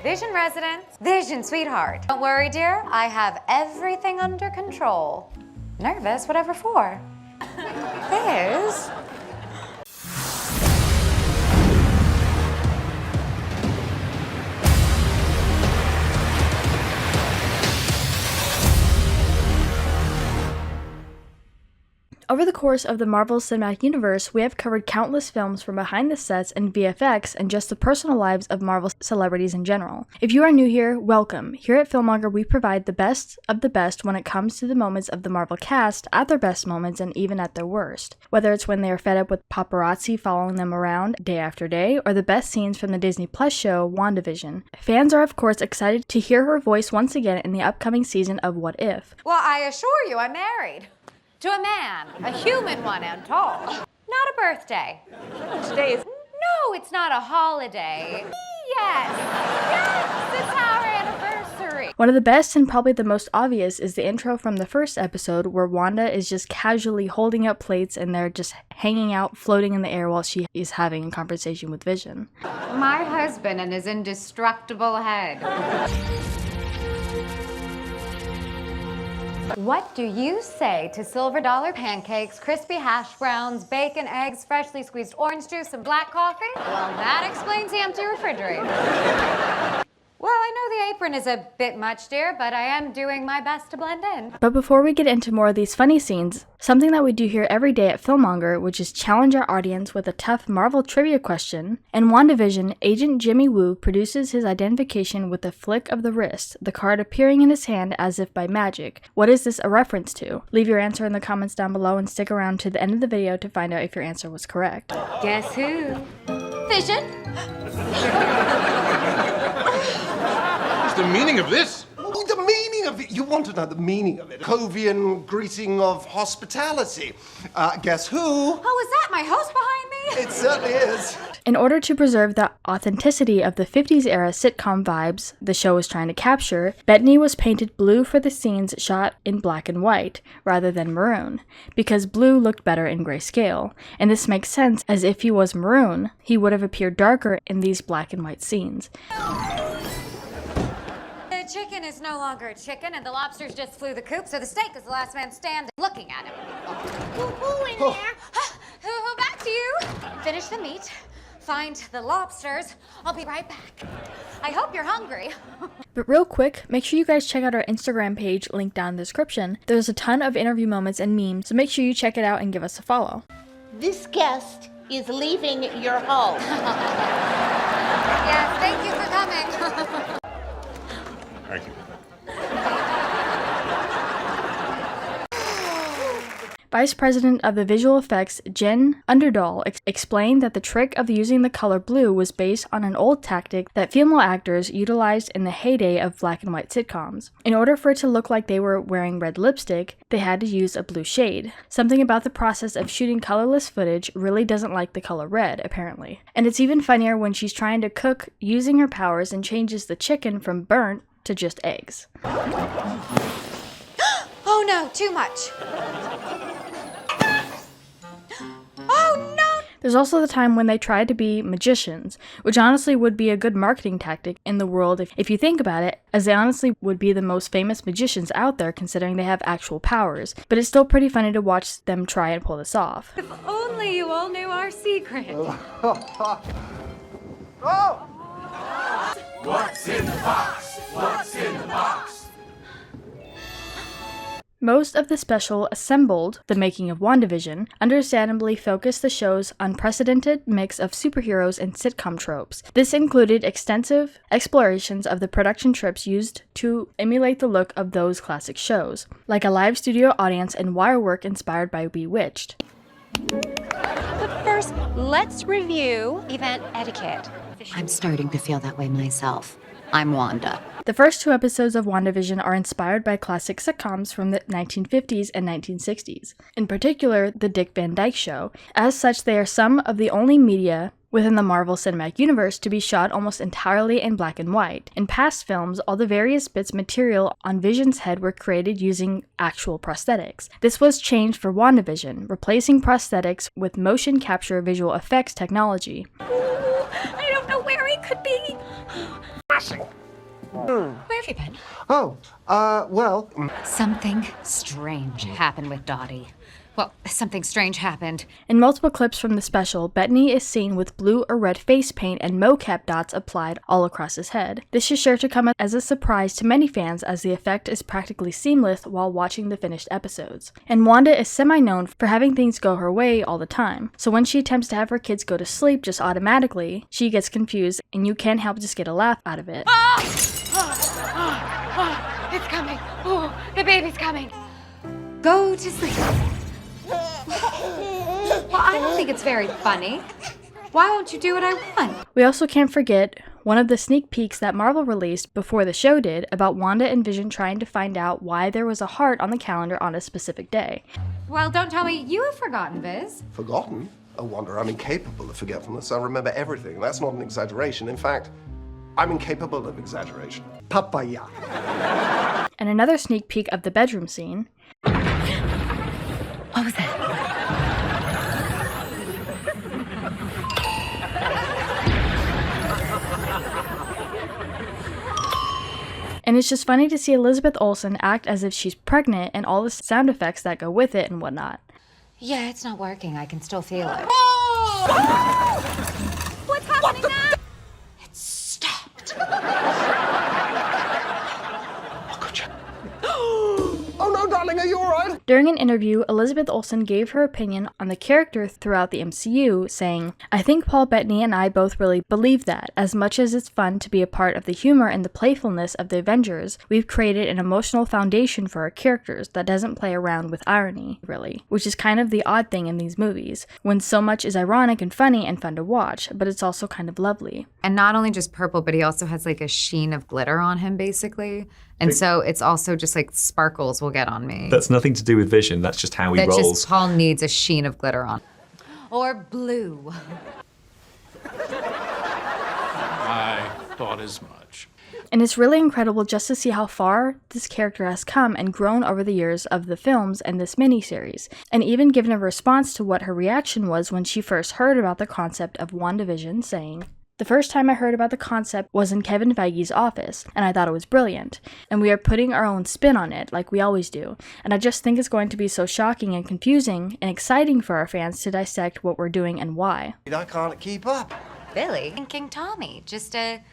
Vision residents, Vision sweetheart. Don't worry, dear, I have everything under control. Nervous? Whatever for? Liz? Over the course of the Marvel Cinematic Universe, we have covered countless films from behind the sets and VFX and just the personal lives of Marvel celebrities in general. If you are new here, welcome. Here at FilMonger, we provide the best of the best when it comes to the moments of the Marvel cast at their best moments and even at their worst. Whether it's when they are fed up with paparazzi following them around day after day, or the best scenes from the Disney Plus show WandaVision. Fans are of course excited to hear her voice once again in the upcoming season of What If. Well, I assure you, I'm married. To a man, a human one and tall. Not a birthday. Today is... No, it's not a holiday. Yes, it's our anniversary. One of the best and probably the most obvious is the intro from the first episode where Wanda is just casually holding up plates and they're just hanging out, floating in the air while she is having a conversation with Vision. My husband and his indestructible head. What do you say to silver dollar pancakes, crispy hash browns, bacon, eggs, freshly squeezed orange juice, and black coffee? Well, that explains the empty refrigerator. Well, I know the apron is a bit much, dear, but I am doing my best to blend in. But before we get into more of these funny scenes, something that we do here every day at FilMonger, which is challenge our audience with a tough Marvel trivia question. In WandaVision, Agent Jimmy Woo produces his identification with a flick of the wrist, the card appearing in his hand as if by magic. What is this a reference to? Leave your answer in the comments down below and stick around to the end of the video to find out if your answer was correct. Guess who? Vision? What's the meaning of this? Oh, the meaning of it. You want to know the meaning of it. Covian greeting of hospitality. Guess who? Oh, is that my host behind me? It certainly is. In order to preserve the authenticity of the 50s era sitcom vibes the show was trying to capture, Bettany was painted blue for the scenes shot in black and white, rather than maroon, because blue looked better in grayscale, and this makes sense as if he was maroon, he would have appeared darker in these black and white scenes. The chicken is no longer a chicken, and the lobsters just flew the coop, so the steak is the last man standing looking at him. Who in there? Who back to you? Finish the meat. Find the lobsters. I'll be right back. I hope you're hungry. But real quick, make sure you guys check out our Instagram page linked down in the description. There's a ton of interview moments and memes, so make sure you check it out and give us a follow. This guest is leaving your home. Yes, thank you for coming. Thank you. Vice President of the Visual Effects, Jen Underdahl, explained that the trick of using the color blue was based on an old tactic that female actors utilized in the heyday of black and white sitcoms. In order for it to look like they were wearing red lipstick, they had to use a blue shade. Something about the process of shooting colorless footage really doesn't like the color red, apparently. And it's even funnier when she's trying to cook using her powers and changes the chicken from burnt to just eggs. Oh no, too much. Oh no! There's also the time when they tried to be magicians, which honestly would be a good marketing tactic in the world if you think about it, as they honestly would be the most famous magicians out there considering they have actual powers, but it's still pretty funny to watch them try and pull this off. If only you all knew our secret. Oh! What's in the box? What's in the box? Most of the special assembled the making of WandaVision understandably focused the show's unprecedented mix of superheroes and sitcom tropes. This included extensive explorations of the production trips used to emulate the look of those classic shows, like a live studio audience and wire work inspired by Bewitched. But first, let's review event etiquette. I'm starting to feel that way myself. I'm Wanda. The first two episodes of WandaVision are inspired by classic sitcoms from the 1950s and 1960s, in particular the Dick Van Dyke Show. As such, they are some of the only media within the Marvel Cinematic Universe to be shot almost entirely in black and white. In past films, all the various bits material on Vision's head were created using actual prosthetics. This was changed for WandaVision, replacing prosthetics with motion capture visual effects technology. I don't know where he could be. Where have you been? Oh, well... Something strange happened with Dottie. Well, something strange happened. In multiple clips from the special, Bettany is seen with blue or red face paint and mocap dots applied all across his head. This is sure to come as a surprise to many fans as the effect is practically seamless while watching the finished episodes. And Wanda is semi-known for having things go her way all the time, so when she attempts to have her kids go to sleep just automatically, she gets confused and you can't help just get a laugh out of it. It's coming. Oh, the baby's coming. Go to sleep. Well, I don't think it's very funny. Why won't you do what I want? We also can't forget one of the sneak peeks that Marvel released before the show did about Wanda and Vision trying to find out why there was a heart on the calendar on a specific day. Well, don't tell me you have forgotten, Viz. Forgotten? Oh, Wanda, I'm incapable of forgetfulness. I remember everything. That's not an exaggeration. In fact, I'm incapable of exaggeration. Papaya. And another sneak peek of the bedroom scene. What was that? And it's just funny to see Elizabeth Olsen act as if she's pregnant and all the sound effects that go with it and whatnot. Yeah, it's not working. I can still feel it. What's happening now? It stopped. Oh no, darling, are you all right? During an interview, Elizabeth Olsen gave her opinion on the character throughout the MCU, saying, "I think Paul Bettany and I both really believe that. As much as it's fun to be a part of the humor and the playfulness of the Avengers, we've created an emotional foundation for our characters that doesn't play around with irony, really. Which is kind of the odd thing in these movies, when so much is ironic and funny and fun to watch, but it's also kind of lovely." And not only just purple, but he also has like a sheen of glitter on him, basically. And so it's also just like sparkles will get on me. That's nothing to do with Vision, that's just how he rolls. Just Paul needs a sheen of glitter on. Or blue. I thought as much. And it's really incredible just to see how far this character has come and grown over the years of the films and this miniseries, and even given a response to what her reaction was when she first heard about the concept of WandaVision, saying, "The first time I heard about the concept was in Kevin Feige's office, and I thought it was brilliant. And we are putting our own spin on it, like we always do. And I just think it's going to be so shocking and confusing and exciting for our fans to dissect what we're doing and why." I can't keep up. Billy? King Tommy. Just a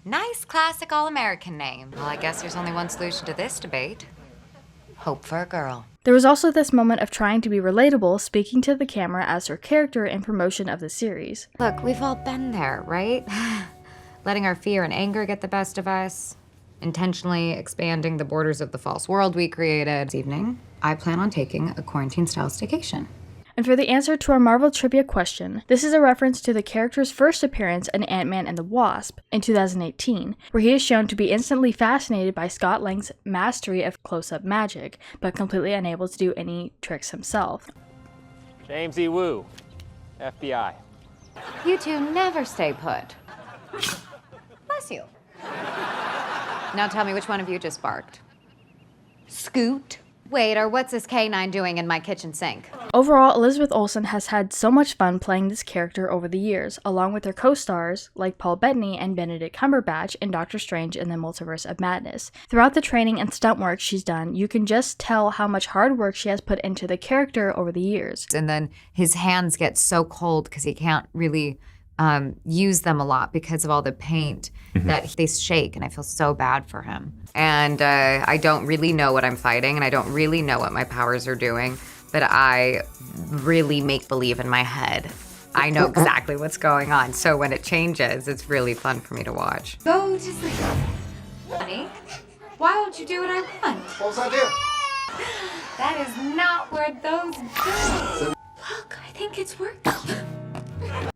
nice classic all-American name. Well, I guess there's only one solution to this debate. Hope for a girl. There was also this moment of trying to be relatable, speaking to the camera as her character in promotion of the series. Look, we've all been there, right? Letting our fear and anger get the best of us. Intentionally expanding the borders of the false world we created. This evening, I plan on taking a quarantine-style staycation. And for the answer to our Marvel trivia question, this is a reference to the character's first appearance in Ant-Man and the Wasp in 2018, where he is shown to be instantly fascinated by Scott Lang's mastery of close-up magic, but completely unable to do any tricks himself. James E. Wu, FBI. You two never stay put. Bless you. Now tell me which one of you just barked. Scoot? Wait, or what's this K9 doing in my kitchen sink? Overall, Elizabeth Olsen has had so much fun playing this character over the years, along with her co-stars like Paul Bettany and Benedict Cumberbatch in Doctor Strange in the Multiverse of Madness. Throughout the training and stunt work she's done, you can just tell how much hard work she has put into the character over the years. And then his hands get so cold because he can't really use them a lot because of all the paint that they shake, and I feel so bad for him. And I don't really know what I'm fighting, and I don't really know what my powers are doing, but I really make believe in my head. I know exactly what's going on, so when it changes, it's really fun for me to watch. Go to sleep. Honey, why won't you do what I want? What was that, dear? That is not where those go. Look, I think it's working.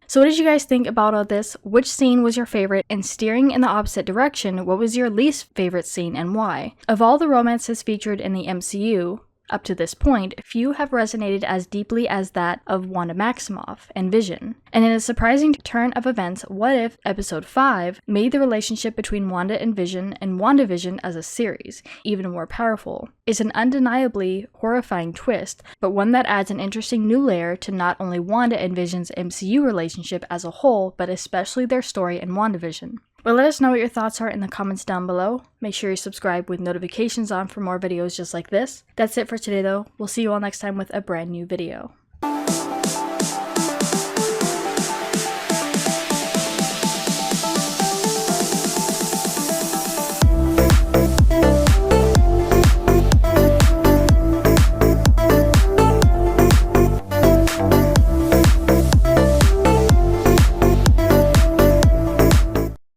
So what did you guys think about all this? Which scene was your favorite? And steering in the opposite direction, what was your least favorite scene and why? Of all the romances featured in the MCU, up to this point, few have resonated as deeply as that of Wanda Maximoff and Vision. And in a surprising turn of events, what if Episode 5 made the relationship between Wanda and Vision and WandaVision as a series even more powerful? It's an undeniably horrifying twist, but one that adds an interesting new layer to not only Wanda and Vision's MCU relationship as a whole, but especially their story in WandaVision. Well, let us know what your thoughts are in the comments down below. Make sure you subscribe with notifications on for more videos just like this. That's it for today though. We'll see you all next time with a brand new video.